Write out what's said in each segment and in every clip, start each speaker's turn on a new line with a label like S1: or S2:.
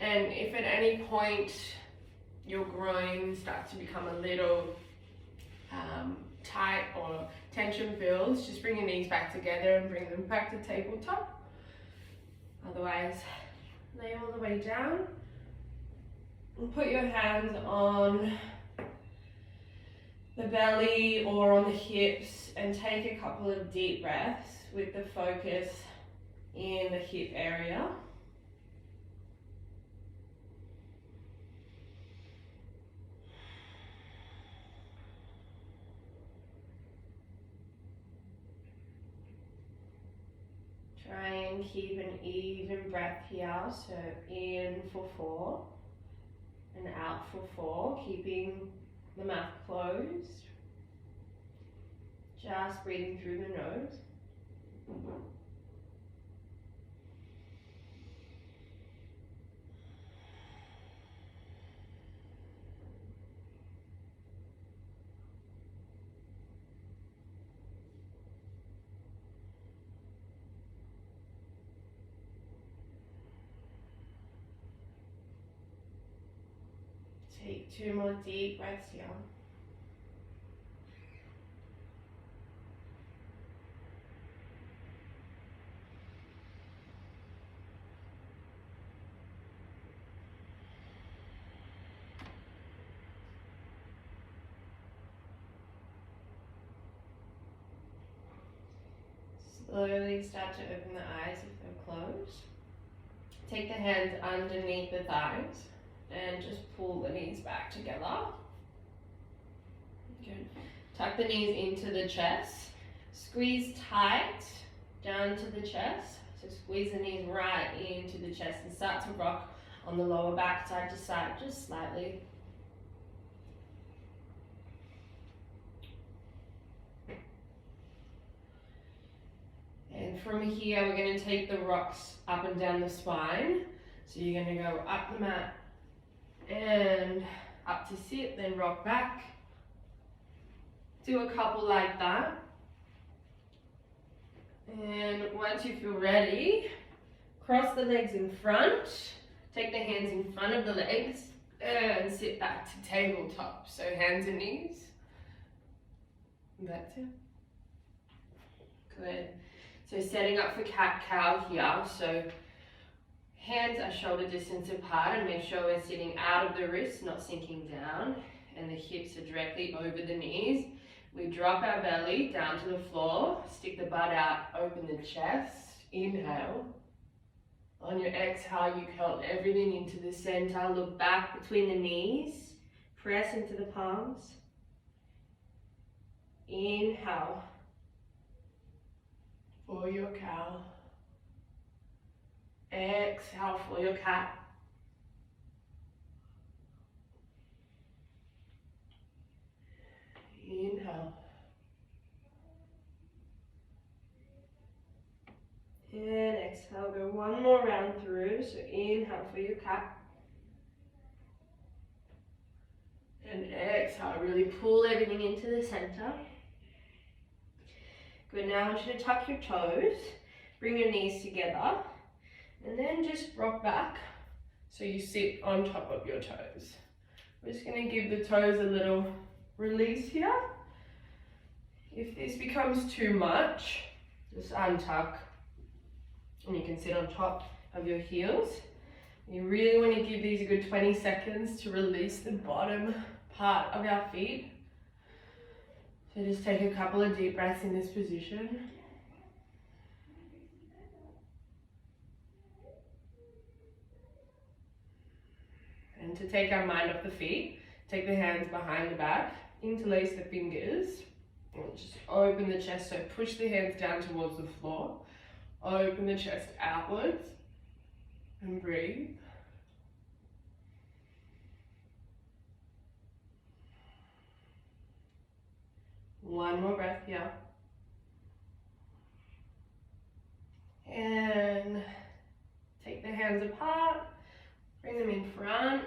S1: And if at any point your groin starts to become a little tight or tension builds, just bring your knees back together and bring them back to tabletop. Otherwise, lay all the way down and put your hands on the belly or on the hips and take a couple of deep breaths with the focus in the hip area. Try and keep an even breath here, so in for 4 and out for 4, keeping the mouth closed. Just breathing through the nose. Take 2 more deep breaths here. Slowly start to open the eyes if they're closed. Take the hands underneath the thighs and just pull the knees back together. Good. Tuck the knees into the chest. Squeeze tight down to the chest. So squeeze the knees right into the chest and start to rock on the lower back side to side just slightly. And from here, we're going to take the rocks up and down the spine. So you're going to go up the mat and up to sit, then rock back. Do a couple like that. And once you feel ready, cross the legs in front. Take the hands in front of the legs and sit back to tabletop. So hands and knees. That's it. Good. So setting up for cat-cow here, so hands are shoulder distance apart and make sure we're sitting out of the wrists, not sinking down, and the hips are directly over the knees. We drop our belly down to the floor, stick the butt out, open the chest, inhale. On your exhale, you curl everything into the center, look back between the knees, press into the palms. Inhale. For your cow. Exhale for your cat. Inhale. And exhale, go one more round through. So inhale for your cat. And exhale, really pull everything into the center. Good, now I want you to tuck your toes, bring your knees together, and then just rock back so you sit on top of your toes. We're just going to give the toes a little release here. If this becomes too much, just untuck and you can sit on top of your heels. You really want to give these a good 20 seconds to release the bottom part of our feet. So just take a couple of deep breaths in this position. And to take our mind off the feet, take the hands behind the back, interlace the fingers, and just open the chest, so push the hands down towards the floor, open the chest outwards, and breathe. One more breath here. And take the hands apart, bring them in front,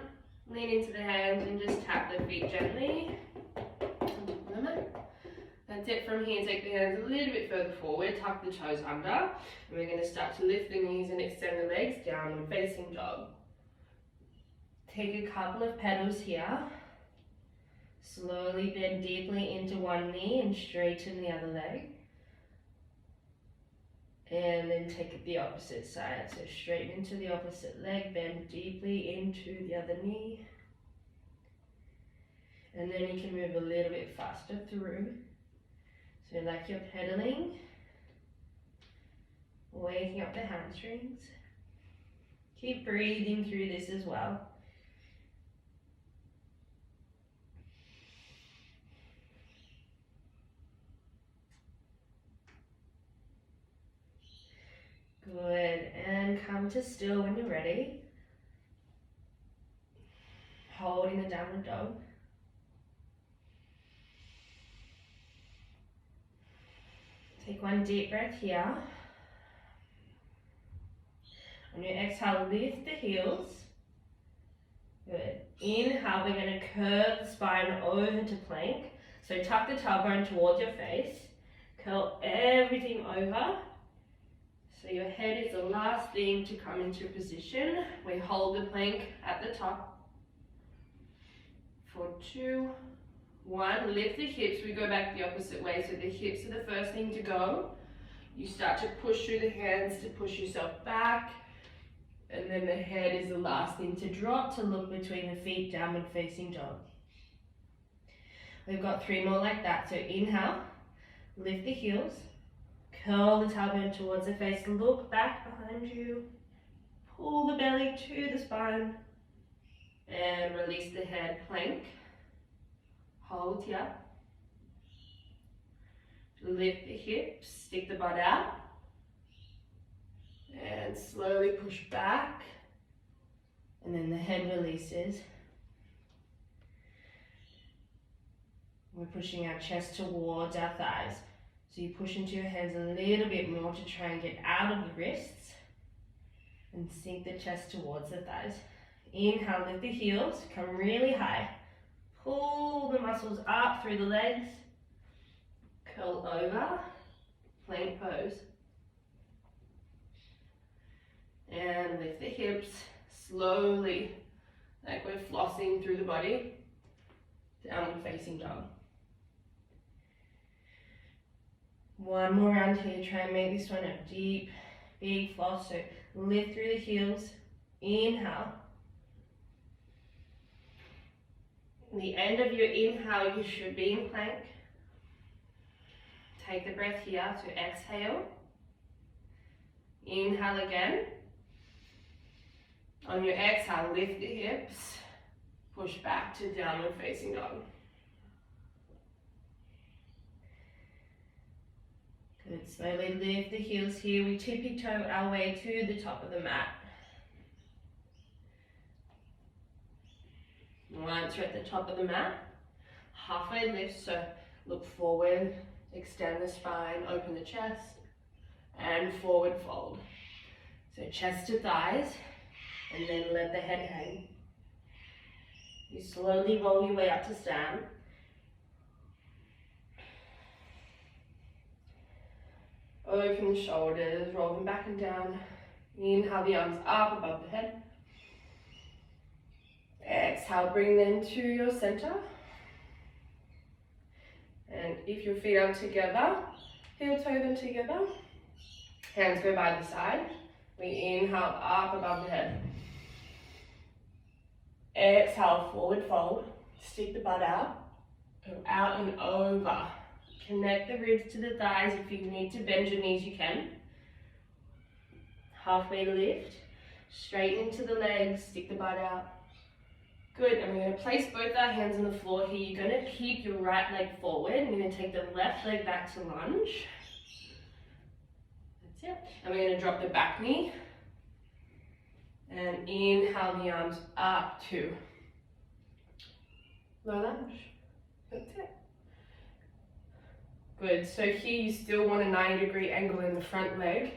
S1: lean into the hands and just tap the feet gently on top of the mat. That's it from here. Take the hands a little bit further forward, tuck the toes under, and we're going to start to lift the knees and extend the legs, downward facing dog. Take a couple of pedals here. Slowly bend deeply into one knee and straighten the other leg. And then take it the opposite side. So straighten into the opposite leg, bend deeply into the other knee. And then you can move a little bit faster through. So like you're pedaling, waking up the hamstrings. Keep breathing through this as well. Good, and come to still when you're ready. Holding the downward dog. Take one deep breath here. On your exhale, lift the heels. Good. Inhale, we're going to curve the spine over to plank. So tuck the tailbone towards your face. Curl everything over. So your head is the last thing to come into position. We hold the plank at the top. For 2, 1, lift the hips. We go back the opposite way. So the hips are the first thing to go. You start to push through the hands to push yourself back. And then the head is the last thing to drop, to look between the feet, downward facing dog. We've got 3 more like that. So inhale, lift the heels. Curl the tailbone towards the face, look back behind you, pull the belly to the spine, and release the head, plank. Hold here. Lift the hips, stick the butt out, and slowly push back, and then the head releases. We're pushing our chest towards our thighs. So you push into your hands a little bit more to try and get out of the wrists and sink the chest towards the thighs. Inhale, lift the heels, come really high. Pull the muscles up through the legs. Curl over, plank pose. And lift the hips slowly, like we're flossing through the body. Downward facing dog. One more round here, try and make this one a deep, big floss. So lift through the heels, inhale. The end of your inhale, you should be in plank. Take the breath here to exhale. Inhale again. On your exhale, lift the hips, push back to downward facing dog. Good, slowly lift the heels here. We tippy-toe our way to the top of the mat. Once you're at the top of the mat, halfway lift, so look forward, extend the spine, open the chest, and forward fold. So chest to thighs, and then let the head hang. You slowly roll your way up to stand. Open the shoulders, roll them back and down. Inhale the arms up above the head. Exhale, bring them to your center. And if your feet are together, heel toe them together. Hands go by the side. We inhale up above the head. Exhale, forward fold. Stick the butt out. Go out and over. Connect the ribs to the thighs. If you need to bend your knees, you can. Halfway lift. Straighten into the legs. Stick the butt out. Good. And we're going to place both our hands on the floor here. You're going to keep your right leg forward. You're going to take the left leg back to lunge. That's it. And we're going to drop the back knee. And inhale the arms up to low lunge. That's it. Good. So here you still want a 90-degree angle in the front leg.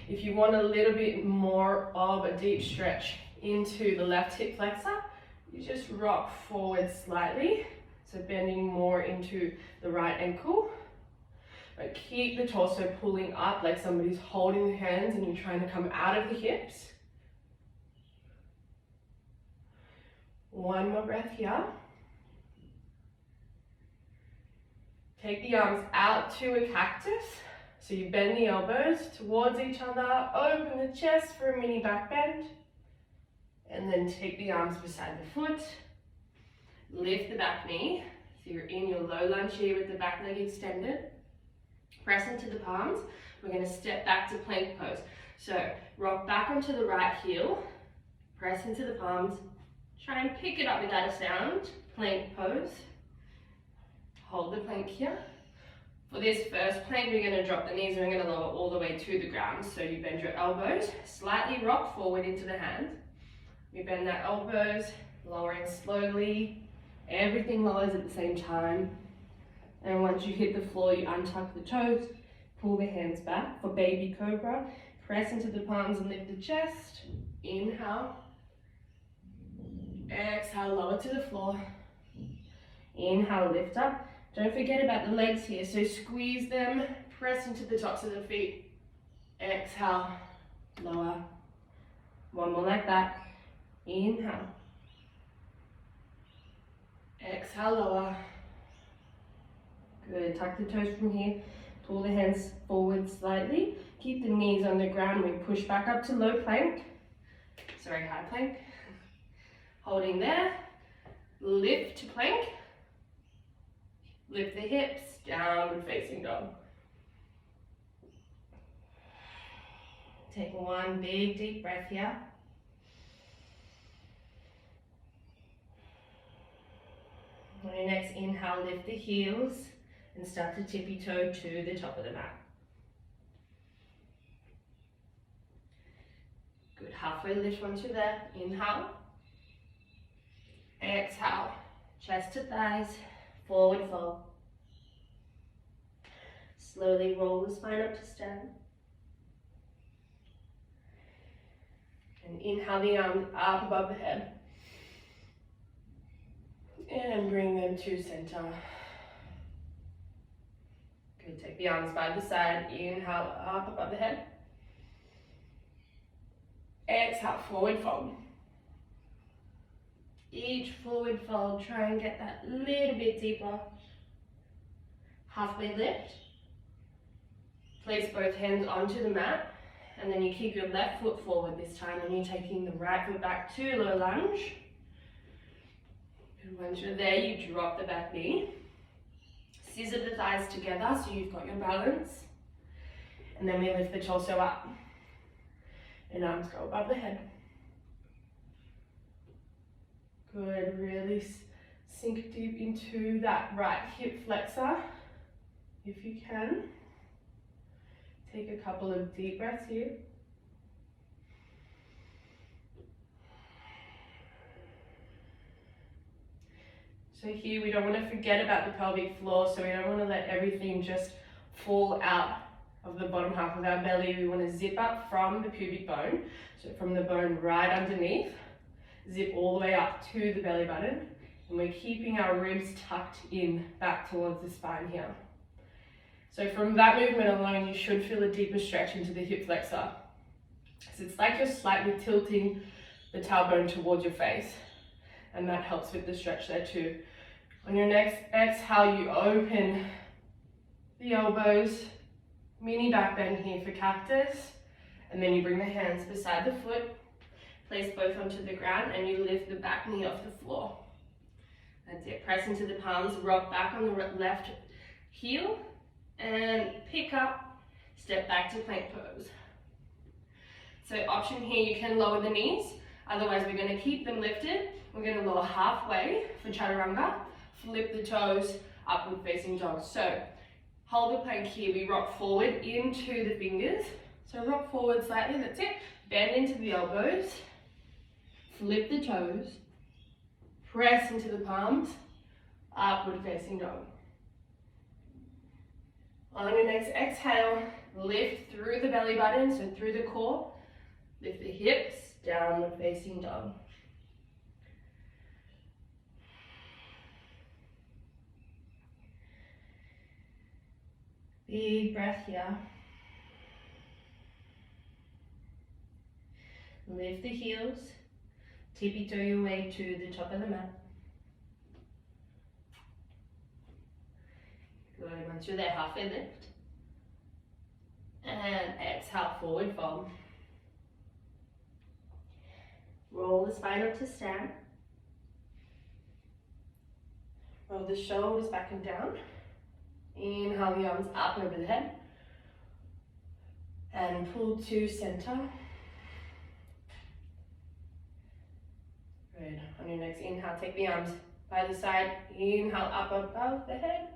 S1: If you want a little bit more of a deep stretch into the left hip flexor, you just rock forward slightly. So bending more into the right ankle. But keep the torso pulling up like somebody's holding the hands and you're trying to come out of the hips. One more breath here. Take the arms out to a cactus. So you bend the elbows towards each other, open the chest for a mini back bend, and then take the arms beside the foot. Lift the back knee. So you're in your low lunge here with the back leg extended. Press into the palms. We're going to step back to plank pose. So rock back onto the right heel, press into the palms, try and pick it up without a sound, plank pose. Hold the plank here. For this first plank, we're going to drop the knees and we're going to lower all the way to the ground. So you bend your elbows, slightly rock forward into the hands. We bend our elbows, lowering slowly. Everything lowers at the same time. And once you hit the floor, you untuck the toes, pull the hands back for baby cobra. Press into the palms and lift the chest. Inhale. Exhale, lower to the floor. Inhale, lift up. Don't forget about the legs here, so squeeze them, press into the tops of the feet. Exhale, lower. One more like that. Inhale. Exhale, lower. Good, tuck the toes from here. Pull the hands forward slightly. Keep the knees on the ground. We push back up to low plank. Sorry, high plank. Holding there. Lift to plank. Lift the hips, downward facing dog. Take one big deep breath here. On your next inhale, lift the heels and start to tippy toe to the top of the mat. Good, halfway lift onto there. Inhale. Exhale, chest to thighs. Forward fold. Slowly roll the spine up to stand. And inhale the arms up above the head. And bring them to center. Good, take the arms by the side. Inhale up above the head. Exhale, forward fold. Each forward fold, try and get that little bit deeper. Halfway lift. Place both hands onto the mat, and then you keep your left foot forward this time, and you're taking the right foot back to low lunge. And once you're there, you drop the back knee. Scissor the thighs together so you've got your balance. And then we lift the torso up. And arms go above the head. Good, really sink deep into that right hip flexor, if you can. Take a couple of deep breaths here. So here we don't want to forget about the pelvic floor, so we don't want to let everything just fall out of the bottom half of our belly. We want to zip up from the pubic bone, so from the bone right underneath. Zip all the way up to the belly button, and we're keeping our ribs tucked in back towards the spine here. So from that movement alone, you should feel a deeper stretch into the hip flexor. So it's like you're slightly tilting the tailbone towards your face, and that helps with the stretch there too. On your next exhale, you open the elbows, mini back bend here for cactus, and then you bring the hands beside the foot. Place both onto the ground and you lift the back knee off the floor. That's it. Press into the palms, rock back on the left heel and pick up, step back to plank pose. So option here, you can lower the knees. Otherwise, we're going to keep them lifted. We're going to lower halfway for chaturanga. Flip the toes, upward facing dog. So hold the plank here. We rock forward into the fingers. So rock forward slightly, that's it. Bend into the elbows. Flip the toes, press into the palms, upward facing dog. On your next exhale, lift through the belly button, so through the core, lift the hips, downward facing dog. Big breath here. Lift the heels. tippy-toe your way to the top of the mat. Good, once you're there, halfway lift. And exhale, forward fold. Roll the spine up to stand. Roll the shoulders back and down. Inhale the arms up over the head. And pull to center. Good. On your next inhale, take the arms by the side. Inhale up above the head.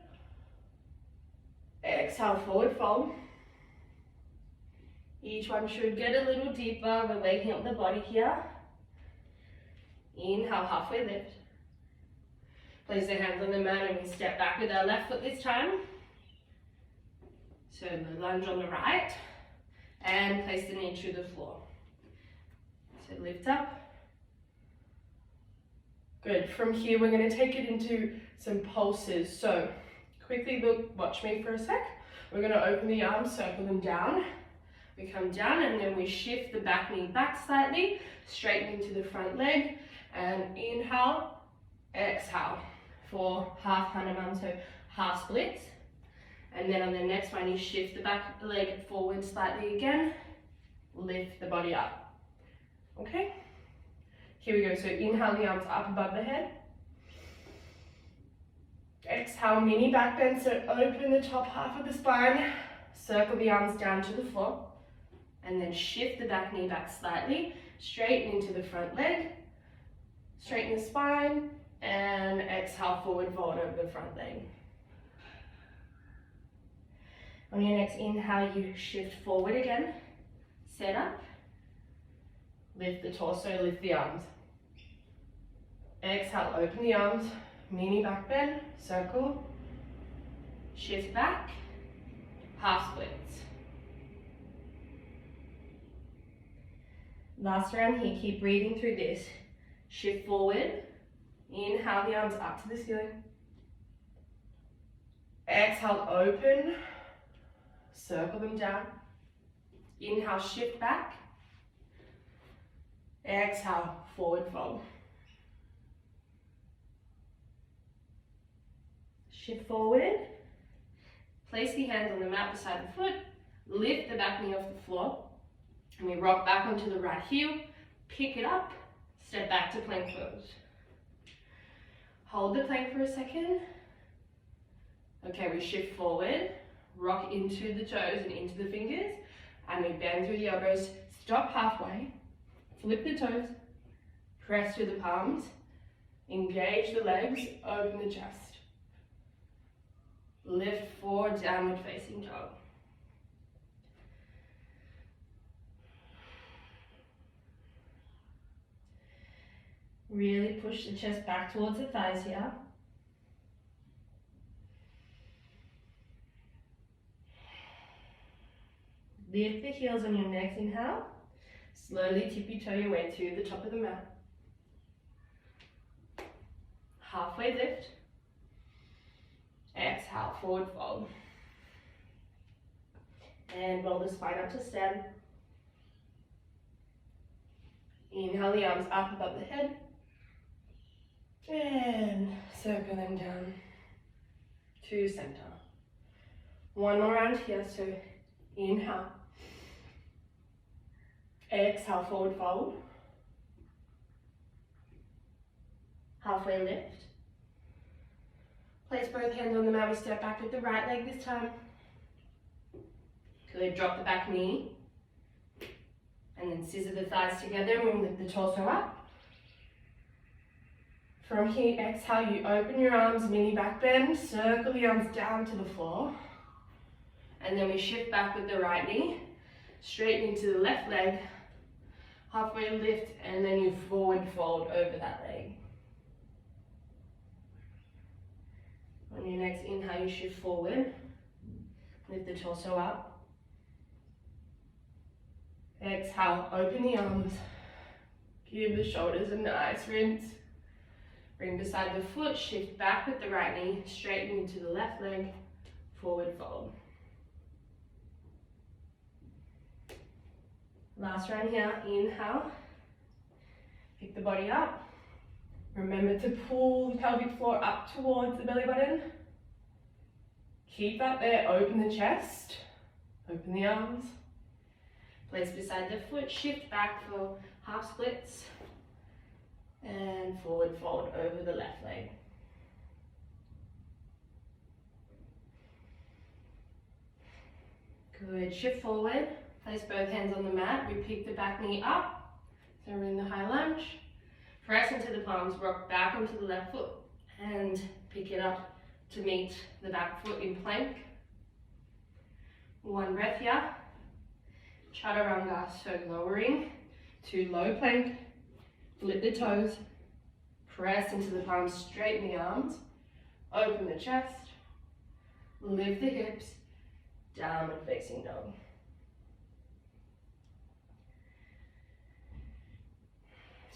S1: Exhale, forward fold. Each one should get a little deeper. We're waking up the body here. Inhale, halfway lift. Place the hands on the mat and we step back with our left foot this time. So the lunge on the right. And place the knee to the floor. So lift up. Good. From here, we're going to take it into some pulses. So quickly look, watch me for a sec. We're going to open the arms, circle them down. We come down and then we shift the back knee back slightly, straighten into the front leg, and inhale, exhale for half Hanuman, so half splits. And then on the next one, you shift the back leg forward slightly again, lift the body up. Okay? Here we go. So inhale the arms up above the head. Exhale, mini back bend, so open the top half of the spine, circle the arms down to the floor. And then shift the back knee back slightly, straighten into the front leg, straighten the spine, and exhale, forward fold over the front leg. On your next inhale, you shift forward again, set up, lift the torso, lift the arms. Exhale, open the arms, mini back bend, circle, shift back, half splits. Last round here, keep breathing through this. Shift forward, inhale the arms up to the ceiling. Exhale, open, circle them down. Inhale, shift back. Exhale, forward fold. Shift forward. Place the hands on the mat beside the foot. Lift the back knee off the floor. And we rock back onto the right heel. Pick it up. Step back to plank pose. Hold the plank for a second. Okay, we shift forward. Rock into the toes and into the fingers. And we bend through the elbows. Stop halfway. Flip the toes. Press through the palms. Engage the legs. Open the chest. Lift forward, downward facing dog. Really push the chest back towards the thighs here. Lift the heels on your next inhale. Slowly tippy-toe your way to the top of the mat. Halfway lift. Exhale, forward fold. And roll the spine up to stand. Inhale the arms up above the head. And circle them down to center. One more round here, so inhale. Exhale, forward fold. Halfway lift. Place both hands on the mat, we step back with the right leg this time. Good, drop the back knee. And then scissor the thighs together and we lift the torso up. From here, exhale, you open your arms, mini back bend, circle the arms down to the floor. And then we shift back with the right knee, straighten into the left leg, halfway lift, and then you forward fold over that leg. On your next inhale, you shift forward, lift the torso up. Exhale, open the arms, give the shoulders a nice rinse. Bring beside the foot, shift back with the right knee, straighten into the left leg, forward fold. Last round here, inhale. Pick the body up. Remember to pull the pelvic floor up towards the belly button. Keep that there, open the chest, open the arms. Place beside the foot, shift back for half splits. And forward fold over the left leg. Good, shift forward, place both hands on the mat. We pick the back knee up, so we're in the high lunge. Press into the palms, rock back onto the left foot and pick it up to meet the back foot in plank. One breath here. Chaturanga, so lowering to low plank. Flip the toes, press into the palms, straighten the arms, open the chest, lift the hips, downward facing dog.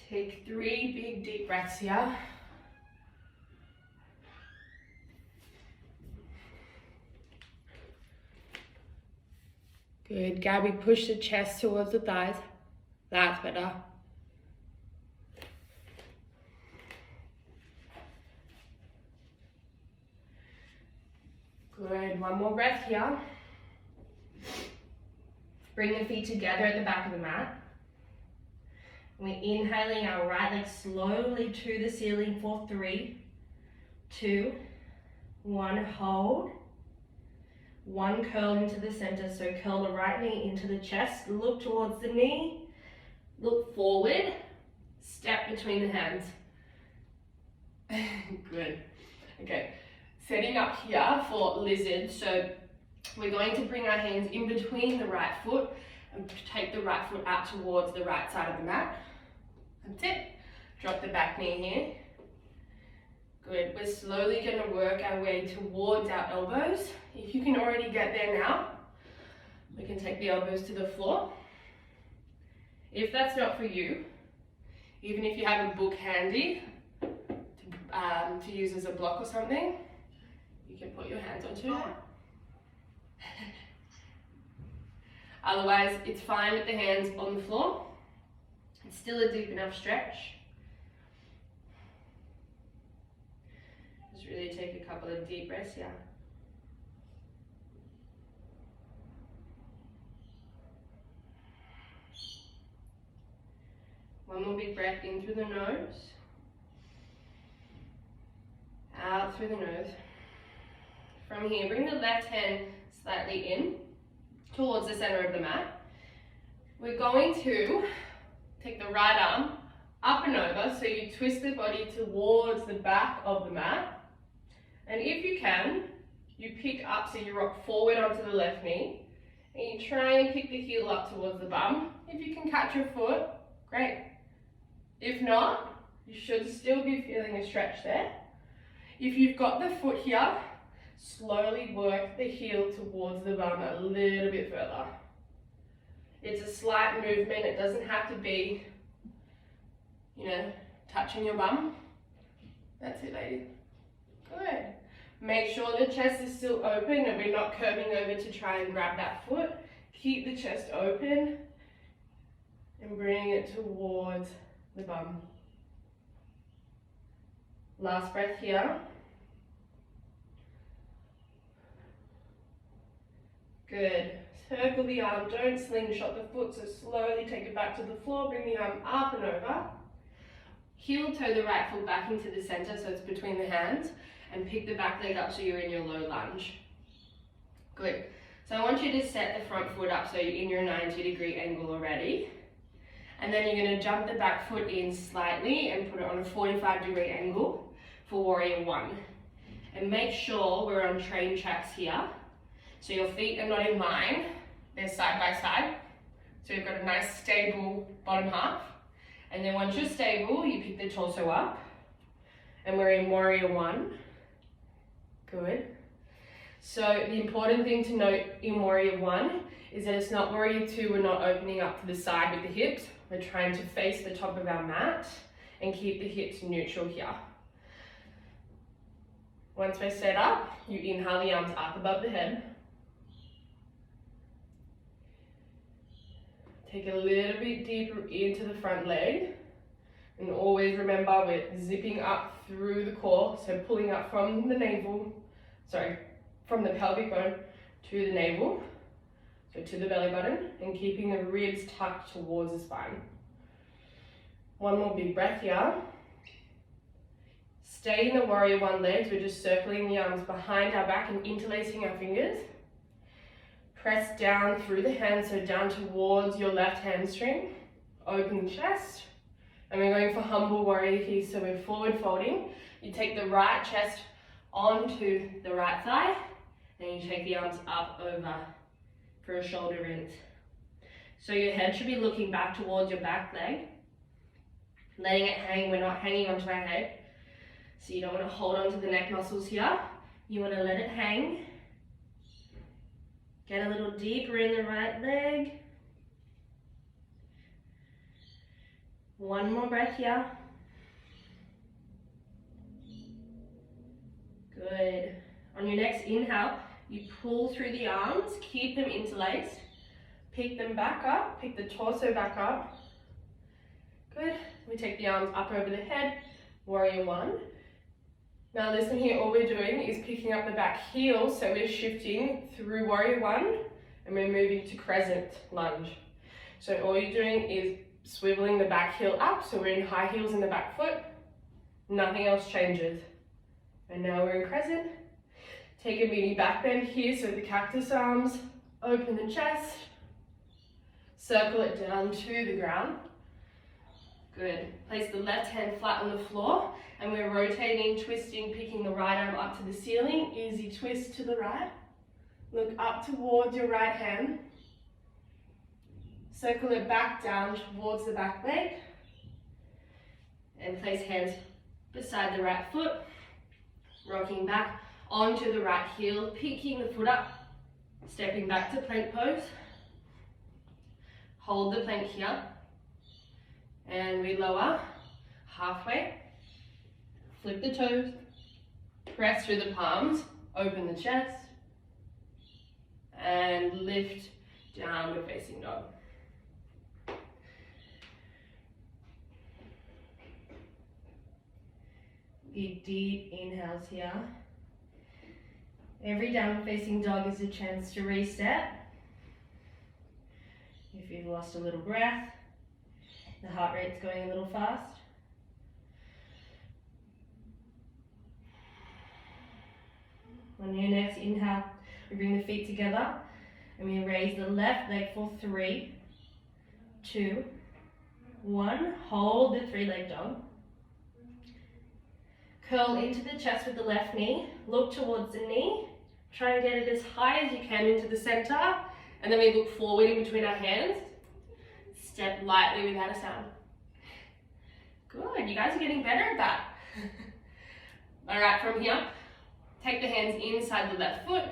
S1: Take 3 big deep breaths here. Good, Gabby, push the chest towards the thighs. That's better. Good, one more breath here. Bring the feet together at the back of the mat. We're inhaling our right leg slowly to the ceiling for 3, 2, 1, hold. 1 curl into the center, so curl the right knee into the chest, look towards the knee, look forward, step between the hands. Good. Okay, setting up here for lizard, so we're going to bring our hands in between the right foot and take the right foot out towards the right side of the mat. That's it. Drop the back knee here. Good. We're slowly going to work our way towards our elbows. If you can already get there now, we can take the elbows to the floor. If that's not for you, even if you have a book handy to use as a block or something, you can put your hands onto it. Otherwise, it's fine with the hands on the floor. It's still a deep enough stretch. Just really take a couple of deep breaths here. One more big breath in through the nose. Out through the nose. From here, bring the left hand slightly in towards the center of the mat. We're going to take the right arm up and over, so you twist the body towards the back of the mat. And if you can, you pick up, so you rock forward onto the left knee, and you try and pick the heel up towards the bum. If you can catch your foot, great. If not, you should still be feeling a stretch there. If you've got the foot here, slowly work the heel towards the bum a little bit further. It's a slight movement, it doesn't have to be, touching your bum. That's it, ladies. Good. Make sure the chest is still open and we're not curving over to try and grab that foot. Keep the chest open and bring it towards the bum. Last breath here. Good. Circle the arm, don't slingshot the foot, so slowly take it back to the floor, bring the arm up and over. Heel toe the right foot back into the center, so it's between the hands, and pick the back leg up so you're in your low lunge. Good. So I want you to set the front foot up so you're in your 90-degree angle already. And then you're going to jump the back foot in slightly and put it on a 45-degree angle for Warrior One. And make sure we're on train tracks here. So your feet are not in line, they're side by side. So you've got a nice stable bottom half. And then once you're stable, you pick the torso up. And we're in Warrior One. Good. So the important thing to note in Warrior One is that it's not Warrior Two, we're not opening up to the side with the hips. We're trying to face the top of our mat and keep the hips neutral here. Once we're set up, you inhale the arms up above the head. Take a little bit deeper into the front leg. And always remember we're zipping up through the core, so pulling up from the navel, from the pelvic bone to the navel, so to the belly button, and keeping the ribs tucked towards the spine. One more big breath here. Stay in the warrior one legs. We're just circling the arms behind our back and interlacing our fingers. Press down through the hands, so down towards your left hamstring. Open the chest. And we're going for humble warrior here, so we're forward folding. You take the right chest onto the right thigh, and you take the arms up over for a shoulder rinse. So your head should be looking back towards your back leg. Letting it hang, we're not hanging onto our head. So you don't want to hold onto the neck muscles here. You want to let it hang. Get a little deeper in the right leg. One more breath here. Good. On your next inhale, you pull through the arms, keep them interlaced. Pick them back up, pick the torso back up. Good. We take the arms up over the head, warrior one. Now listen here, all we're doing is picking up the back heel, so we're shifting through warrior one and we're moving to crescent lunge. So all you're doing is swiveling the back heel up, so we're in high heels in the back foot. Nothing else changes. And now we're in crescent. Take a mini back bend here, so the cactus arms, open the chest, circle it down to the ground. Good. Place the left hand flat on the floor, and we're rotating, twisting, picking the right arm up to the ceiling. Easy twist to the right. Look up towards your right hand. Circle it back down towards the back leg. And place hands beside the right foot. Rocking back onto the right heel, picking the foot up. Stepping back to plank pose. Hold the plank here. And we lower halfway, flip the toes, press through the palms, open the chest, and lift downward facing dog. Big deep inhales here. Every downward facing dog is a chance to reset. If you've lost a little breath, the heart rate's going a little fast. On your next inhale, we bring the feet together and we raise the left leg for 3, 2, 1. Hold the 3-leg dog. Curl into the chest with the left knee. Look towards the knee. Try and get it as high as you can into the center. And then we look forward in between our hands. Step lightly without a sound. Good, you guys are getting better at that. All right, from here, take the hands inside the left foot,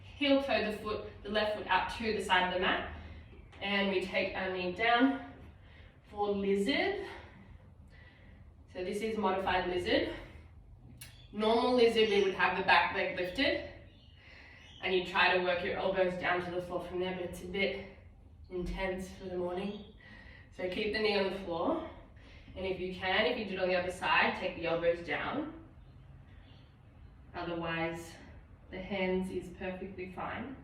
S1: heel toe the left foot out to the side of the mat, and we take our knee down for lizard. So this is modified lizard. Normal lizard, we would have the back leg lifted, and you try to work your elbows down to the floor from there, but it's a bit intense for the morning. So keep the knee on the floor, and if you can, if you do it on the other side, take the elbows down. Otherwise, the hands is perfectly fine.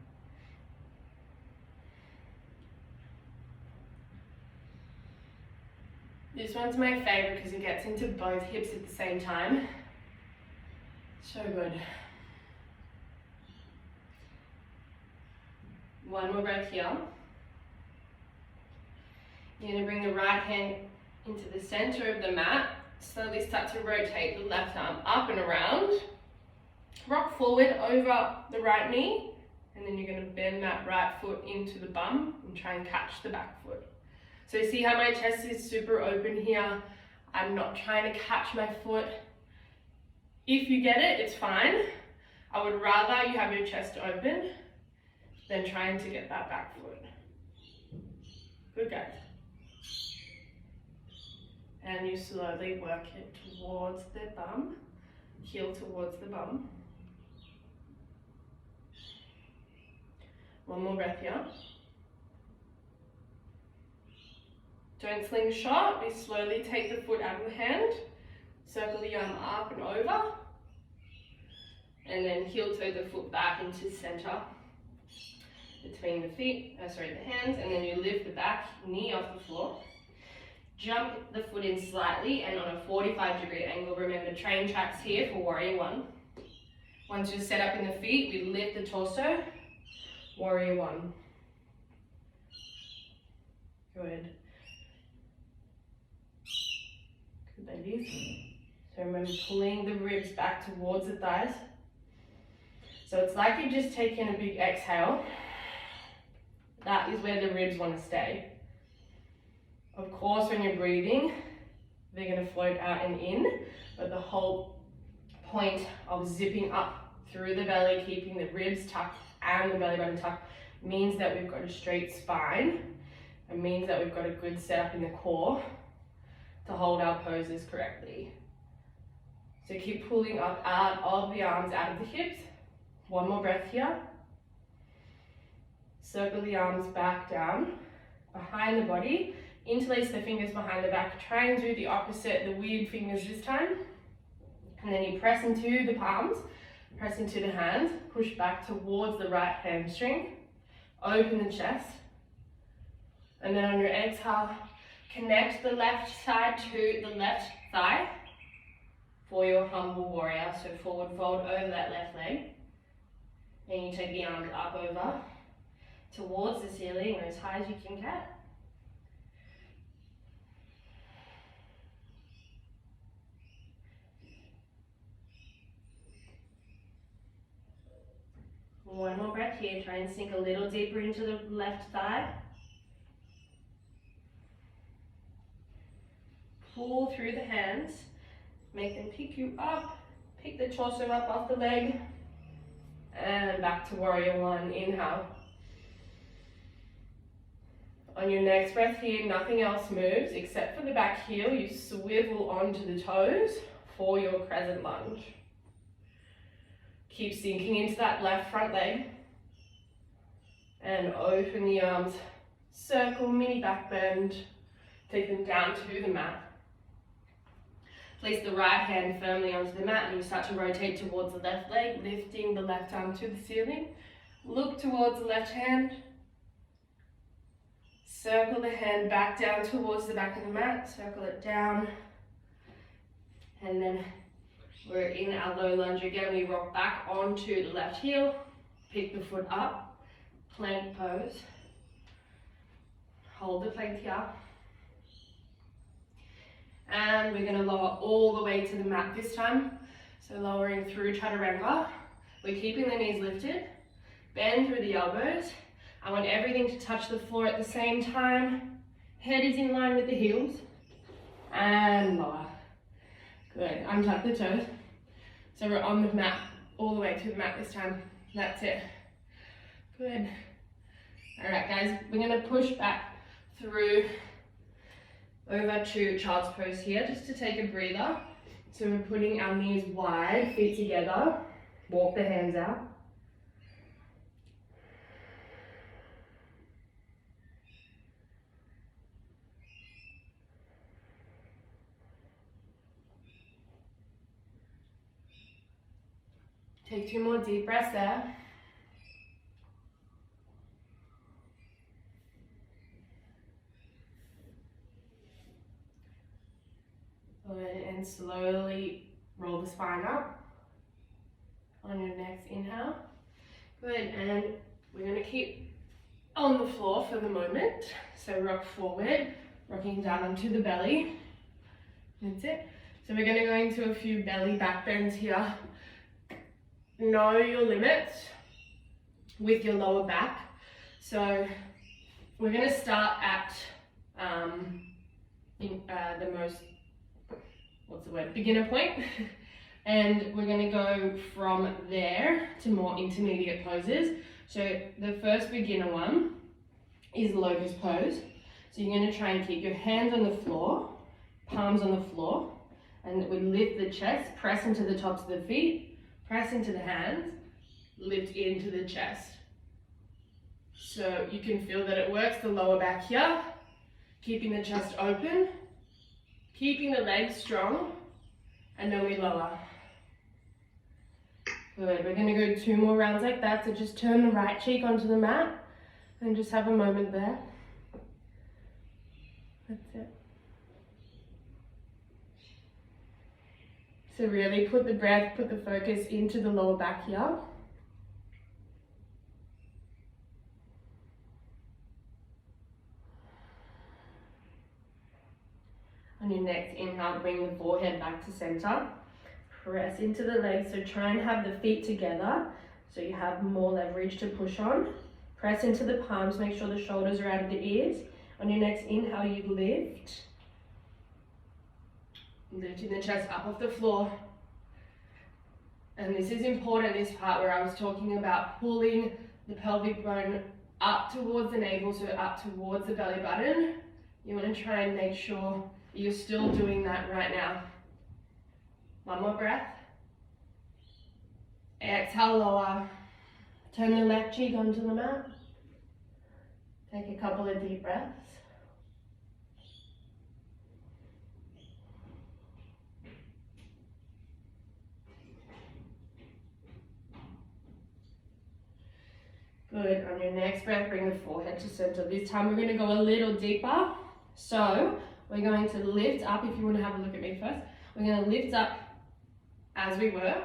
S1: This one's my favorite because it gets into both hips at the same time. So good. One more breath here. You're going to bring the right hand into the center of the mat. Slowly start to rotate the left arm up and around. Rock forward over the right knee, and then you're going to bend that right foot into the bum and try and catch the back foot. So you see how my chest is super open here. I'm not trying to catch my foot. If you get it, it's fine. I would rather you have your chest open than trying to get that back foot. Good, guys. And you slowly work it towards the bum, heel towards the bum. One more breath here. Don't slingshot, we slowly take the foot out of the hand, circle the arm up and over, and then heel toe the foot back into center between the hands, and then you lift the back knee off the floor. Jump the foot in slightly and on a 45-degree angle. Remember, train tracks here for warrior one. Once you're set up in the feet, we lift the torso, warrior one. Good. Good, ladies. So remember, pulling the ribs back towards the thighs. So it's like you're just taking a big exhale. That is where the ribs want to stay. Of course, when you're breathing, they're going to float out and in, but the whole point of zipping up through the belly, keeping the ribs tucked and the belly button tucked, means that we've got a straight spine. It means that we've got a good setup in the core to hold our poses correctly. So keep pulling up out of the arms, out of the hips. One more breath here. Circle the arms back down, behind the body. Interlace the fingers behind the back. Try and do the opposite, the weird fingers this time. And then you press into the palms, press into the hands, push back towards the right hamstring, open the chest. And then on your exhale, connect the left side to the left thigh for your humble warrior. So forward fold over that left leg. And you take the arms up over towards the ceiling or as high as you can get. One more breath here. Try and sink a little deeper into the left thigh. Pull through the hands. Make them pick you up. Pick the torso up off the leg. And back to warrior one. Inhale. On your next breath here, nothing else moves except for the back heel. You swivel onto the toes for your crescent lunge. Keep sinking into that left front leg. And open the arms. Circle, mini back bend. Take them down to the mat. Place the right hand firmly onto the mat and you start to rotate towards the left leg, lifting the left arm to the ceiling. Look towards the left hand. Circle the hand back down towards the back of the mat. Circle it down. And then we're in our low lunge again. We rock back onto the left heel. Pick the foot up. Plank pose. Hold the plank here. And we're going to lower all the way to the mat this time. So lowering through chaturanga. We're keeping the knees lifted. Bend through the elbows. I want everything to touch the floor at the same time. Head is in line with the heels. And lower. Good. Untuck the toes. So we're on the mat, all the way to the mat this time. That's it. Good. All right, guys, we're going to push back through over to child's pose here, just to take a breather. So we're putting our knees wide, feet together. Walk the hands out. Take 2 more deep breaths there. Good, and slowly roll the spine up on your next inhale. Good, and we're going to keep on the floor for the moment. So rock forward, rocking down onto the belly. That's it. So we're going to go into a few belly back bends here. Know your limits with your lower back. So we're going to start at the most, beginner point. And we're going to go from there to more intermediate poses. So the first beginner one is locust pose. So you're going to try and keep your hands on the floor, palms on the floor, and we lift the chest, press into the tops of the feet. Press into the hands, lift into the chest. So you can feel that it works the lower back here. keeping the chest open, keeping the legs strong, and then we lower. Good, we're gonna go 2 more rounds like that, so just turn the right cheek onto the mat and just have a moment there. That's it. So really put the breath, put the focus into the lower back here. On your next inhale, bring the forehead back to center. Press into the legs, so try and have the feet together so you have more leverage to push on. Press into the palms, make sure the shoulders are out of the ears. On your next inhale, you lift. Lifting the chest up off the floor. And this is important, this part where I was talking about pulling the pelvic bone up towards the navel, so up towards the belly button. You want to try and make sure you're still doing that right now. 1 more breath. Exhale, lower. Turn the left cheek onto the mat. Take a couple of deep breaths. Good, on your next breath, bring the forehead to center. This time we're gonna go a little deeper. So we're going to lift up, if you wanna have a look at me first. We're gonna lift up as we were.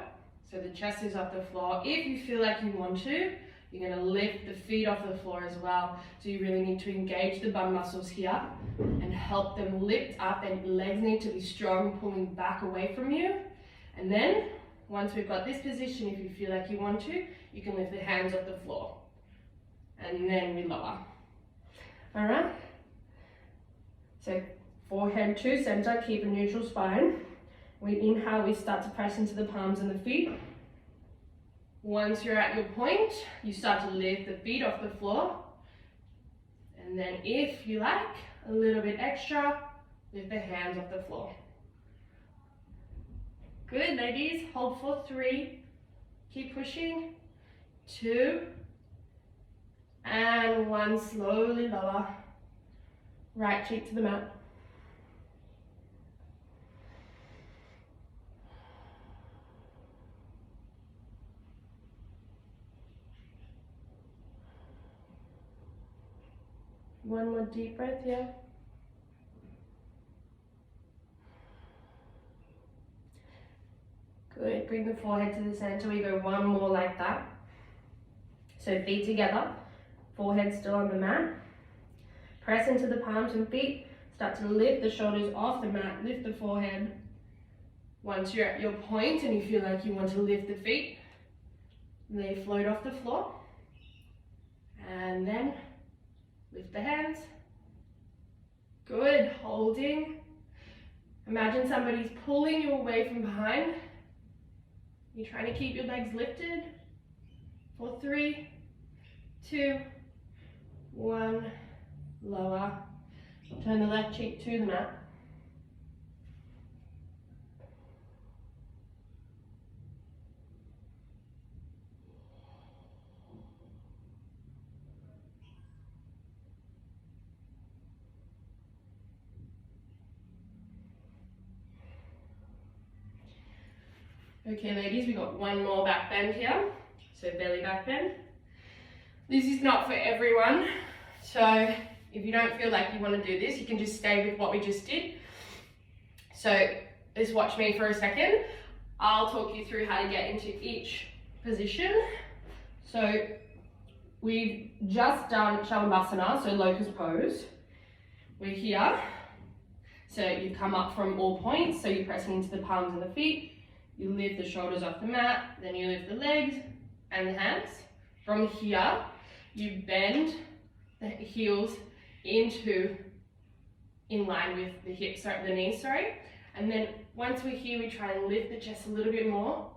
S1: So the chest is off the floor. If you feel like you want to, you're gonna lift the feet off the floor as well. So you really need to engage the bum muscles here and help them lift up, and legs need to be strong, pulling back away from you. And then, once we've got this position, if you feel like you want to, you can lift the hands off the floor. And then we lower. All right? So forehead to center, keep a neutral spine. We inhale, we start to press into the palms and the feet. Once you're at your point, you start to lift the feet off the floor. And then if you like, a little bit extra, lift the hands off the floor. Good, ladies. Hold for 3. Keep pushing. 2. And 1, slowly lower. Right cheek to the mat. One more deep breath here. Good, bring the forehead to the center. We go 1 more like that. So feet together, forehead still on the mat. Press into the palms and feet. Start to lift the shoulders off the mat, lift the forehead. Once you're at your point and you feel like you want to lift the feet, they float off the floor. And then lift the hands. Good, holding. Imagine somebody's pulling you away from behind. You're trying to keep your legs lifted. For 3, 2, 1, lower. Turn the left cheek to the mat. Okay, ladies, we got 1 more back bend here. So belly back bend. This is not for everyone. So if you don't feel like you want to do this, you can just stay with what we just did. So just watch me for a second. I'll talk you through how to get into each position. So we've just done Shalabhasana, so locust pose. We're here. So you come up from all points. So you're pressing into the palms of the feet. You lift the shoulders off the mat, then you lift the legs and the hands. From here, you bend the heels in line with the hips, the knees, And then once we're here, we try and lift the chest a little bit more.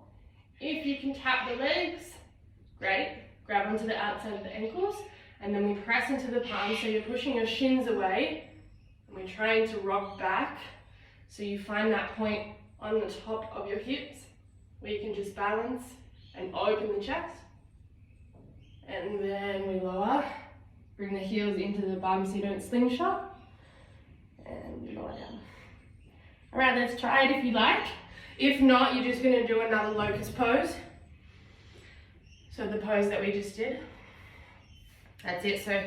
S1: If you can tap the legs, great. Grab onto the outside of the ankles, and then we press into the palms, so you're pushing your shins away, and we're trying to rock back, so you find that point on the top of your hips, where you can just balance and open the chest. And then we lower. Bring the heels into the bum so you don't slingshot. and lower down. All right, let's try it if you like. If not, you're just gonna do another locust pose. So the pose that we just did. That's it, so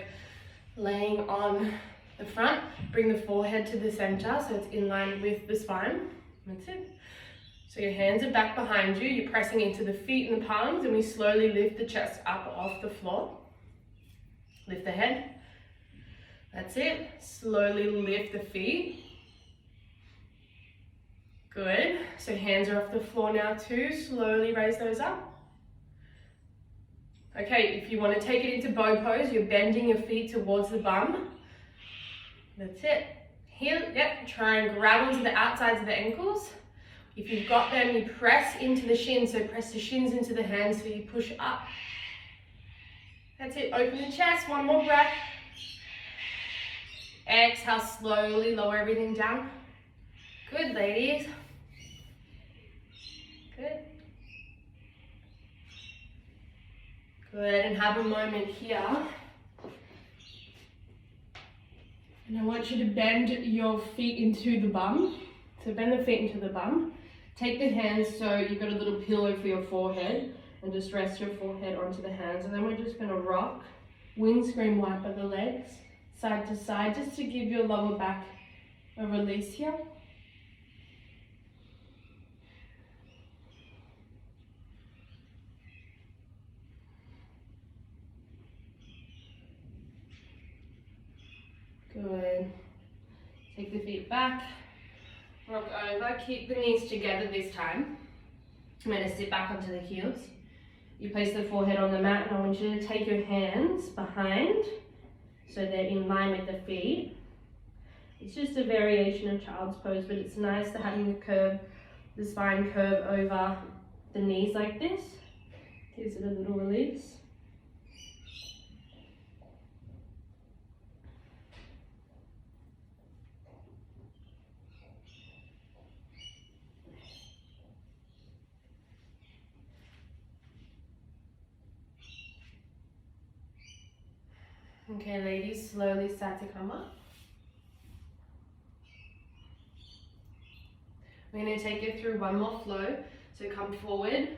S1: laying on the front, bring the forehead to the center so it's in line with the spine. That's it. So your hands are back behind you, you're pressing into the feet and the palms, and we slowly lift the chest up off the floor. Lift the head. That's it. Slowly lift the feet. Good. So hands are off the floor now too. Slowly raise those up. Okay, if you want to take it into bow pose, you're bending your feet towards the bum. That's it. Here, yep, try and grab onto the outsides of the ankles. If you've got them, you press into the shins, so press the shins into the hands so you push up. That's it, open the chest, one more breath. Exhale, slowly lower everything down. Good, ladies. Good. Good, and have a moment here. And I want you to bend your feet into the bum. So bend the feet into the bum. Take the hands so you've got a little pillow for your forehead, and just rest your forehead onto the hands. And then we're just gonna rock, windscreen wipe at the legs, side to side, just to give your lower back a release here. Good. Take the feet back, rock over, keep the knees together this time. I'm going to sit back onto the heels. You place the forehead on the mat, and I want you to take your hands behind so they're in line with the feet. It's just a variation of child's pose, but it's nice to having the spine curve over the knees like this. Gives it a little release. Okay, ladies, slowly start to come up. We're going to take it through one more flow. So come forward,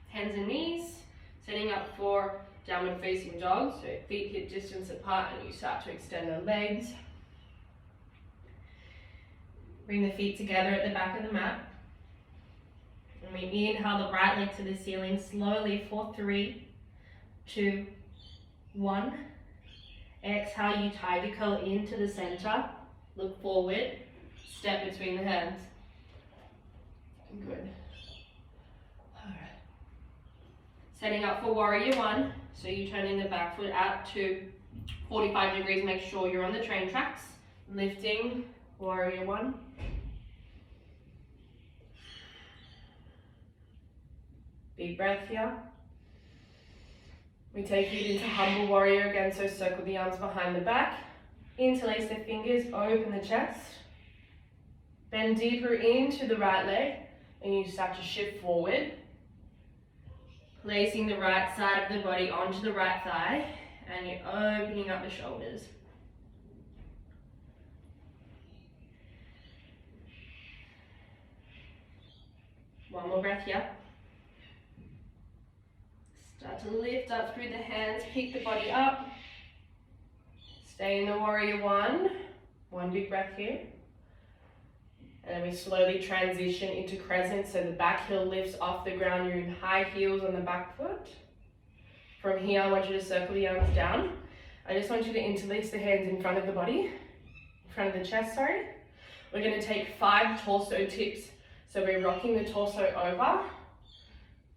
S1: hands and knees, setting up for downward facing dog. So feet hip distance apart, and you start to extend the legs. Bring the feet together at the back of the mat. And we inhale the right leg to the ceiling slowly for 3, 2, 1. Exhale, you tiger curl into the center, look forward, step between the hands. Good. All right. Setting up for warrior one, so you're turning the back foot out to 45 degrees, make sure you're on the train tracks. Lifting, warrior one. Big breath here. We take it into humble warrior again, so circle the arms behind the back. Interlace the fingers, open the chest. Bend deeper into the right leg, and you start to shift forward. Placing the right side of the body onto the right thigh, and you're opening up the shoulders. One more breath here. Start to lift up through the hands, pick the body up. Stay in the warrior one. One big breath here. And then we slowly transition into crescent, so the back heel lifts off the ground. You're in high heels on the back foot. From here, I want you to circle the arms down. I just want you to interlace the hands in front of the body, in front of the chest, sorry. We're going to take 5 torso tips. So we're rocking the torso over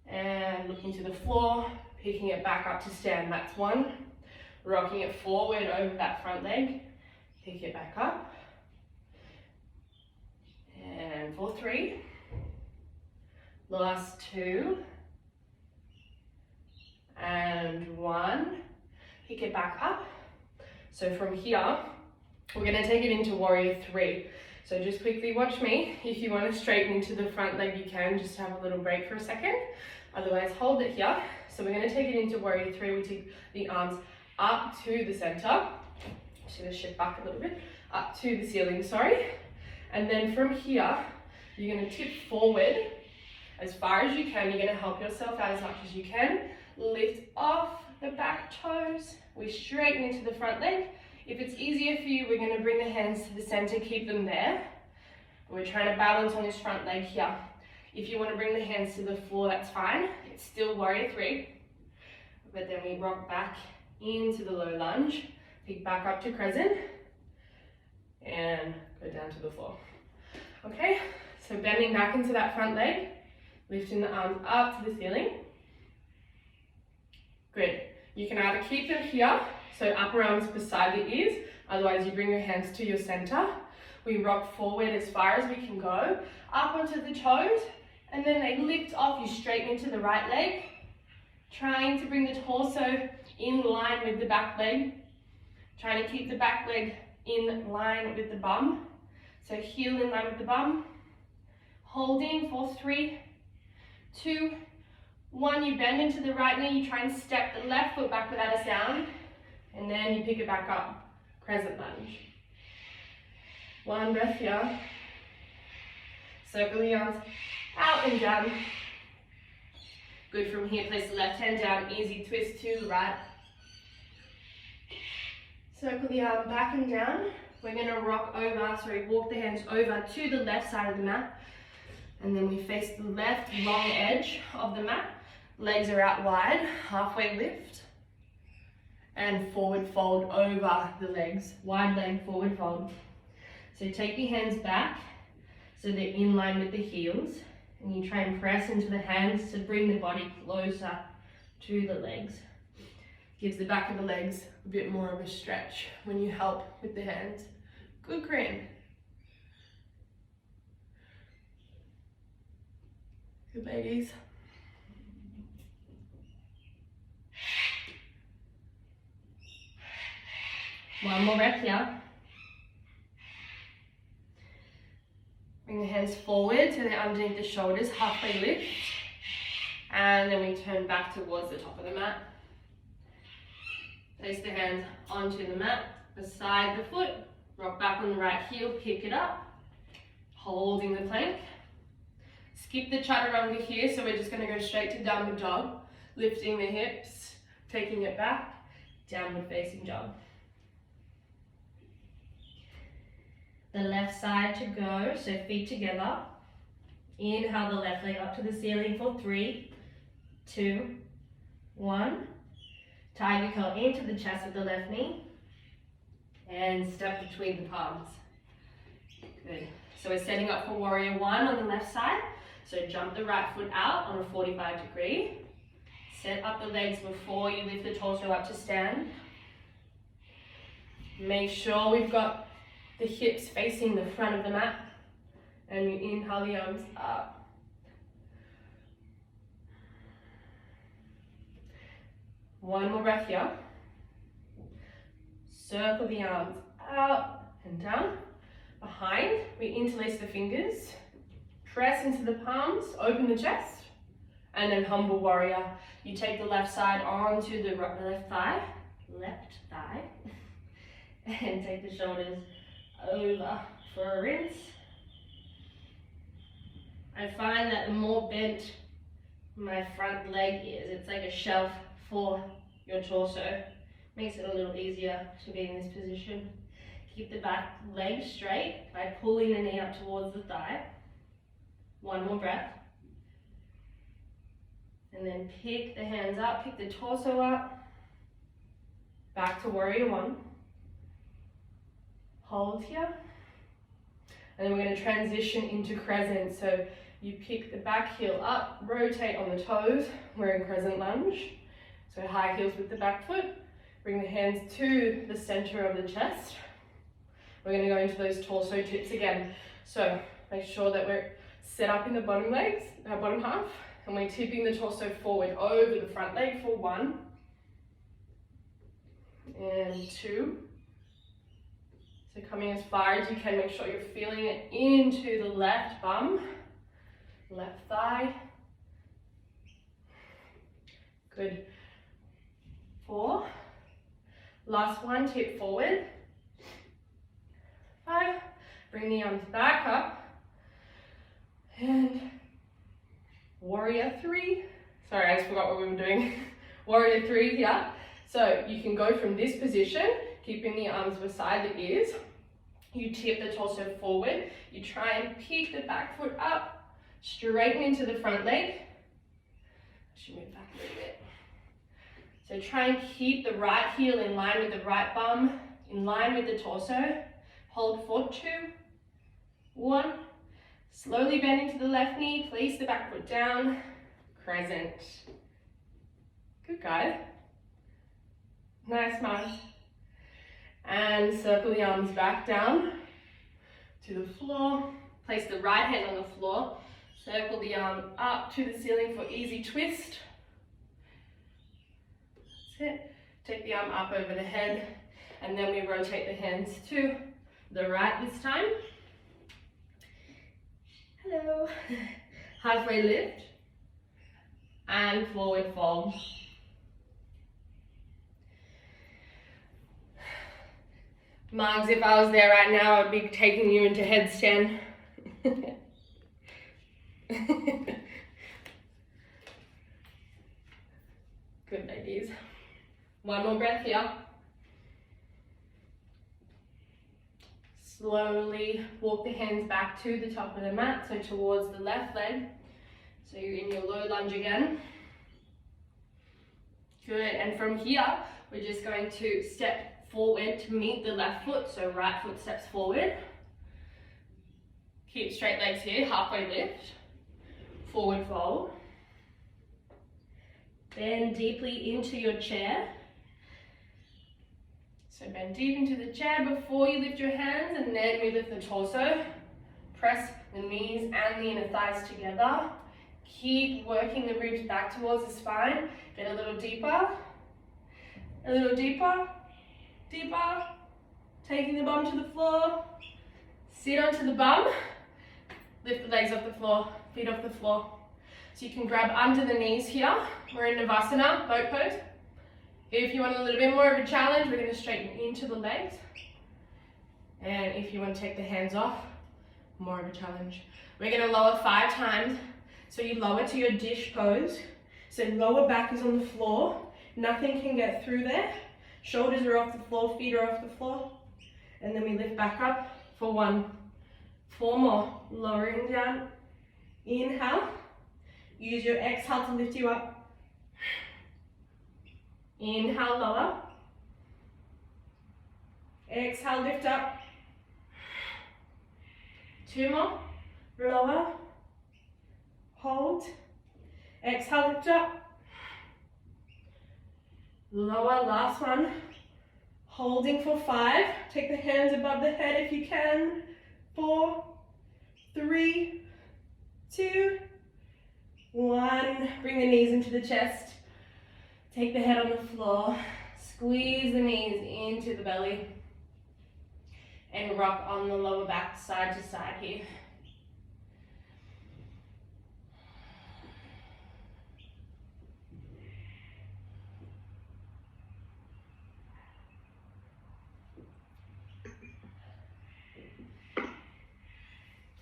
S1: and looking to the floor, picking it back up to stand. That's 1. Rocking it forward over that front leg, pick it back up. And for 3. Last 2. And 1. Pick it back up. So from here, we're going to take it into warrior 3. So just quickly watch me. If you want to straighten into the front leg, you can just have a little break for a second. Otherwise, hold it here. So we're going to take it into warrior 3. We take the arms up to the center. just going to shift back a little bit, up to the ceiling, sorry. And then from here, you're going to tip forward as far as you can. You're going to help yourself out as much as you can. Lift off the back toes. We straighten into the front leg. If it's easier for you, we're going to bring the hands to the center, keep them there. We're trying to balance on this front leg here. If you want to bring the hands to the floor, that's fine. It's still warrior three. But then we rock back into the low lunge, pick back up to crescent, and go down to the floor. Okay, so bending back into that front leg, lifting the arms up to the ceiling. Good. You can either keep them here, so upper arms beside the ears, otherwise you bring your hands to your center. We rock forward as far as we can go, up onto the toes, and then they lift off, you straighten into the right leg, trying to bring the torso in line with the back leg, trying to keep the back leg in line with the bum. So heel in line with the bum, holding for 3, 2, 1. You bend into the right knee, you try and step the left foot back without a sound, and then you pick it back up, crescent lunge. 1 breath here. Circle the arms out and down. Good. From here, place the left hand down, easy twist to the right. Circle the arm back and down. We're going to walk the hands over to the left side of the mat. And then we face the left long edge of the mat. Legs are out wide, halfway lift. And forward fold over the legs. Wide leg forward fold. So take your hands back so they're in line with the heels. And you try and press into the hands to bring the body closer to the legs. Gives the back of the legs a bit more of a stretch when you help with the hands. Good, Corinne. Good, ladies. One more breath here. Bring the hands forward so they're underneath the shoulders, halfway lift. And then we turn back towards the top of the mat. Place the hands onto the mat, beside the foot. Rock back on the right heel, pick it up. Holding the plank. Skip the chaturanga here, so we're just going to go straight to downward dog. Lifting the hips, taking it back, downward facing dog. The left side to go, so feet together. Inhale the left leg up to the ceiling for 3, 2, 1. Tiger curl into the chest with the left knee. And step between the palms. Good. So we're setting up for warrior 1 on the left side. So jump the right foot out on a 45 degree. Set up the legs before you lift the torso up to stand. Make sure we've got the hips facing the front of the mat. And you inhale the arms up. One more breath here. Circle the arms out and down. Behind, we interlace the fingers. Press into the palms, open the chest. And then humble warrior. You take the left side onto the left thigh. And take the shoulders over for a rinse. I find that the more bent my front leg is, it's like a shelf for your torso. Makes it a little easier to be in this position. Keep the back leg straight by pulling the knee up towards the thigh. One more breath. And then pick the hands up, pick the torso up. Back to warrior 1. Hold here. And then we're going to transition into crescent. So you pick the back heel up, rotate on the toes. We're in crescent lunge. So high heels with the back foot. Bring the hands to the center of the chest. We're going to go into those torso tips again. So make sure that we're set up in the bottom legs, our bottom half, and we're tipping the torso forward over the front leg for 1 and 2. So coming as far as you can, make sure you're feeling it into the left bum, left thigh. Good. 4. Last one, tip forward. 5. Bring the arms back up. And warrior 3. Sorry, I just forgot what we were doing. Warrior 3 here. So you can go from this position, keeping the arms beside the ears. You tip the torso forward. You try and pick the back foot up, straighten into the front leg. I should move back a little bit. So try and keep the right heel in line with the right bum, in line with the torso. Hold for 2, 1. Slowly bend into the left knee, place the back foot down, crescent. Good, guys. Nice, Mars. And circle the arms back down to the floor. Place the right hand on the floor. Circle the arm up to the ceiling for easy twist. That's it. Take the arm up over the head, and then we rotate the hands to the right this time. Hello. Halfway lift and forward fold. Margs, if I was there right now, I'd be taking you into headstand. Good, ladies. One more breath here. Slowly walk the hands back to the top of the mat, so towards the left leg. So you're in your low lunge again. Good, and from here, we're just going to step forward to meet the left foot, so right foot steps forward. Keep straight legs here, halfway lift, forward fold. Bend deeply into your chair. So bend deep into the chair before you lift your hands, and then we lift the torso. Press the knees and the inner thighs together. Keep working the ribs back towards the spine. Get a little deeper, deeper. Taking the bum to the floor. Sit onto the bum. Lift the legs off the floor, feet off the floor. So you can grab under the knees here. We're in Navasana, boat pose. If you want a little bit more of a challenge, we're going to straighten into the legs. And if you want to take the hands off, more of a challenge. We're going to lower 5 times. So you lower to your dish pose. So lower back is on the floor. Nothing can get through there. Shoulders are off the floor, feet are off the floor. And then we lift back up for 1. 4 more. Lowering down. Inhale. Use your exhale to lift you up. Inhale, lower. Exhale, lift up. 2 more. Lower. Hold. Exhale, lift up. Lower, last one. Holding for 5. Take the hands above the head if you can. 4, 3, 2, 1. Bring the knees into the chest. Take the head on the floor. Squeeze the knees into the belly. And rock on the lower back side to side here.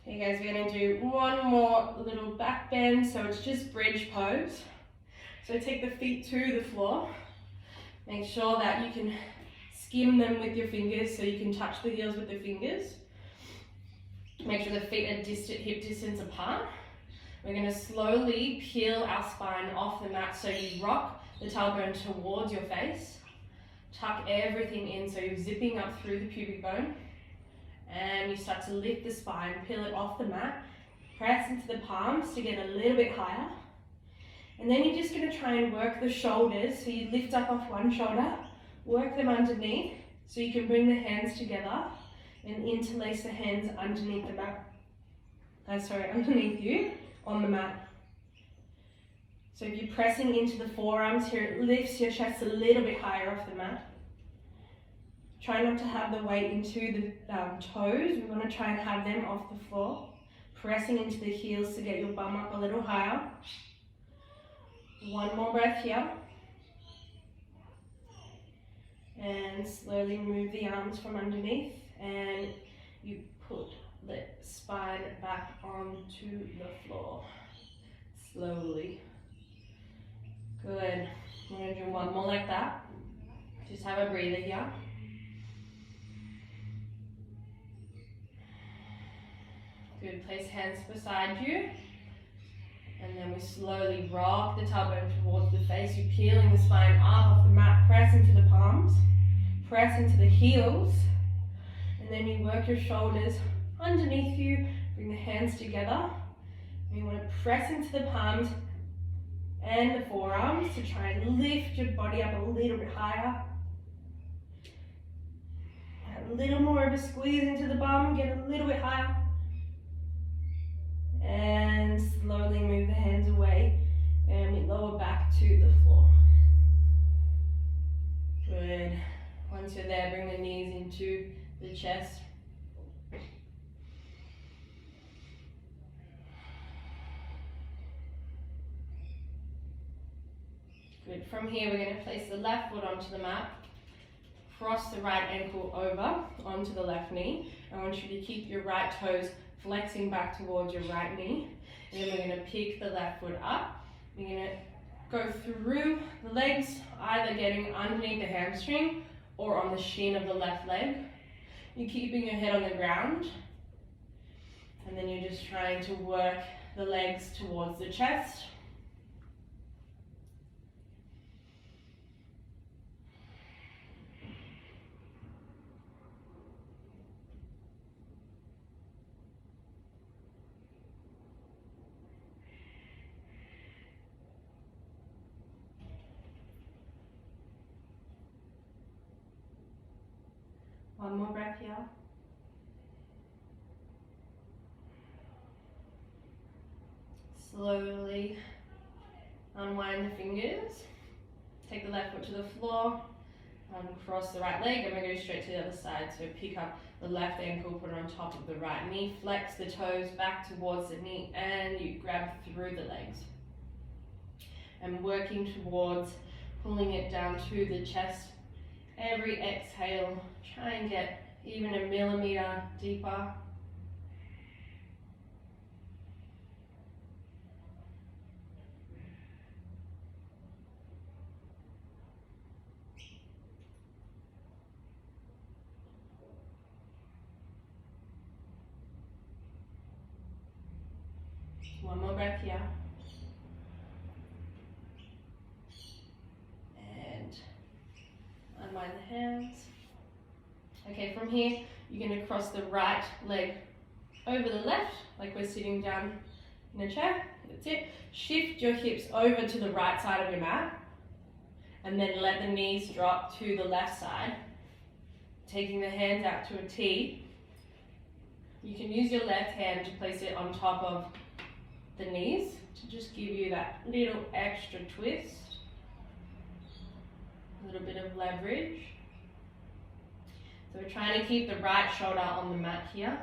S1: Okay guys, we're going to do one more little back bend, so it's just bridge pose. So take the feet to the floor. Make sure that you can skim them with your fingers so you can touch the heels with the fingers. Make sure the feet are hip distance apart. We're going to slowly peel our spine off the mat, so you rock the tailbone towards your face. Tuck everything in, so you're zipping up through the pubic bone. And you start to lift the spine, peel it off the mat, press into the palms to get a little bit higher. And then you're just going to try and work the shoulders. So you lift up off one shoulder, work them underneath, so you can bring the hands together and interlace the hands underneath the mat. Underneath you on the mat. So if you're pressing into the forearms here, it lifts your chest a little bit higher off the mat. Try not to have the weight into the toes. We want to try and have them off the floor. Pressing into the heels to get your bum up a little higher. One more breath here. And slowly move the arms from underneath. And you put the spine back onto the floor. Slowly. Good. We're going to do one more like that. Just have a breather here. Good. Place hands beside you. And then we slowly rock the tailbone towards the face. You're peeling the spine up off the mat. Press into the palms. Press into the heels. And then you work your shoulders underneath you. Bring the hands together. And you want to press into the palms and the forearms to try and lift your body up a little bit higher. A little more of a squeeze into the bum. Get a little bit higher. And slowly move the hands away and we lower back to the floor. Good. Once you're there, bring the knees into the chest. Good. From here, we're going to place the left foot onto the mat. Cross the right ankle over onto the left knee. I want you to keep your right toes flexing back towards your right knee. And then we're going to pick the left foot up. We're going to go through the legs, either getting underneath the hamstring or on the shin of the left leg. You're keeping your head on the ground. And then you're just trying to work the legs towards the chest. One more breath here. Slowly unwind the fingers. Take the left foot to the floor. Cross the right leg and we go straight to the other side. So pick up the left ankle, put it on top of the right knee. Flex the toes back towards the knee and you grab through the legs. And working towards pulling it down to the chest. Every exhale, try and get even a millimeter deeper. One more breath here. And unwind the hands. Okay, from here, you're going to cross the right leg over the left, like we're sitting down in a chair. That's it. Shift your hips over to the right side of your mat. And then let the knees drop to the left side. Taking the hands out to a T. You can use your left hand to place it on top of the knees to just give you that little extra twist. A little bit of leverage. So we're trying to keep the right shoulder on the mat here.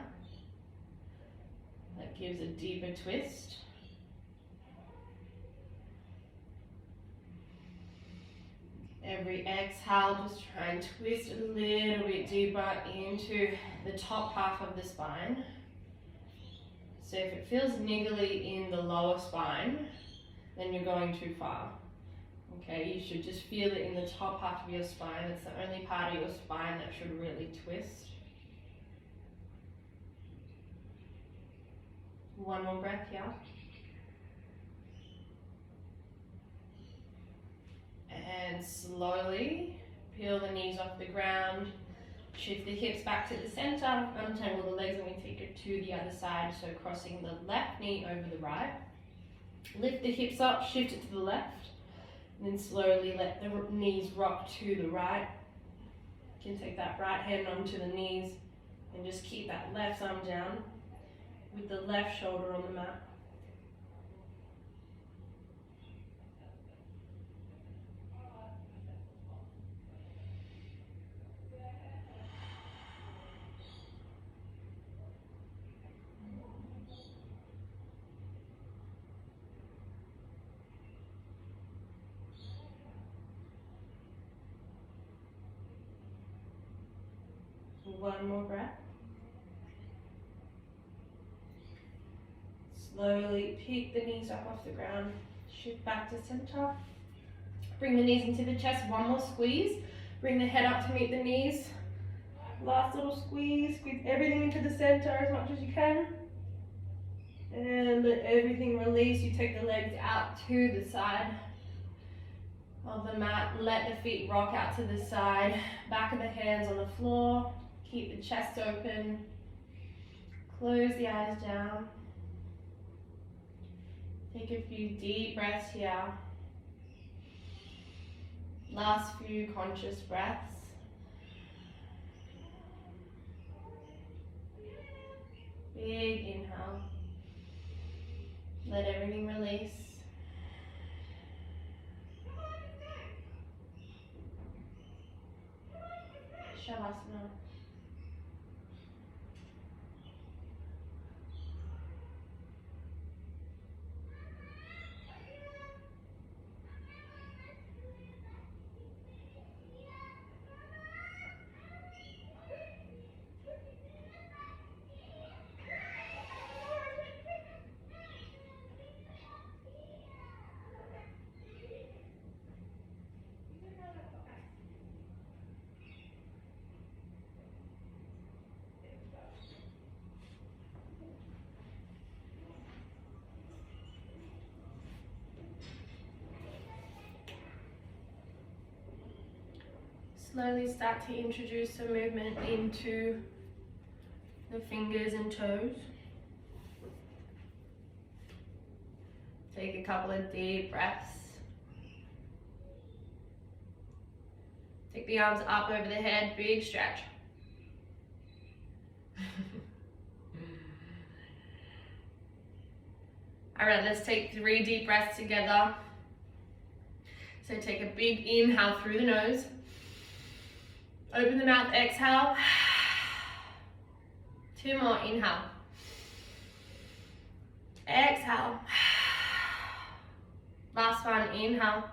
S1: That gives a deeper twist. Every exhale, just try and twist a little bit deeper into the top half of the spine. So if it feels niggly in the lower spine, then you're going too far. Okay, you should just feel it in the top half of your spine. It's the only part of your spine that should really twist. One more breath here. And slowly peel the knees off the ground. Shift the hips back to the center. Untangle the legs and we take it to the other side. So crossing the left knee over the right. Lift the hips up, shift it to the left. And then slowly let the knees rock to the right. You can take that right hand onto the knees and just keep that left arm down with the left shoulder on the mat. One more breath. Slowly pick the knees up off the ground. Shift back to center. Bring the knees into the chest. One more squeeze. Bring the head up to meet the knees. Last little squeeze. Squeeze everything into the center as much as you can. And let everything release. You take the legs out to the side of the mat. Let the feet rock out to the side. Back of the hands on the floor. Keep the chest open. Close the eyes down. Take a few deep breaths here. Last few conscious breaths. Big inhale. Let everything release. Shavasana. Slowly start to introduce some movement into the fingers and toes. Take a couple of deep breaths. Take the arms up over the head, big stretch. All right, let's take 3 deep breaths together. So take a big inhale through the nose. Open the mouth, exhale. 2 more, inhale. Exhale. Last one, inhale.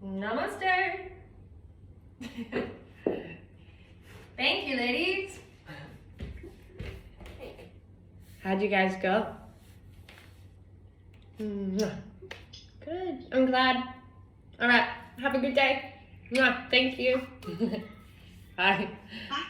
S1: Namaste. Thank you, ladies. How'd you guys go? Good. I'm glad. All right. Have a good day. Thank you. Bye.
S2: Bye.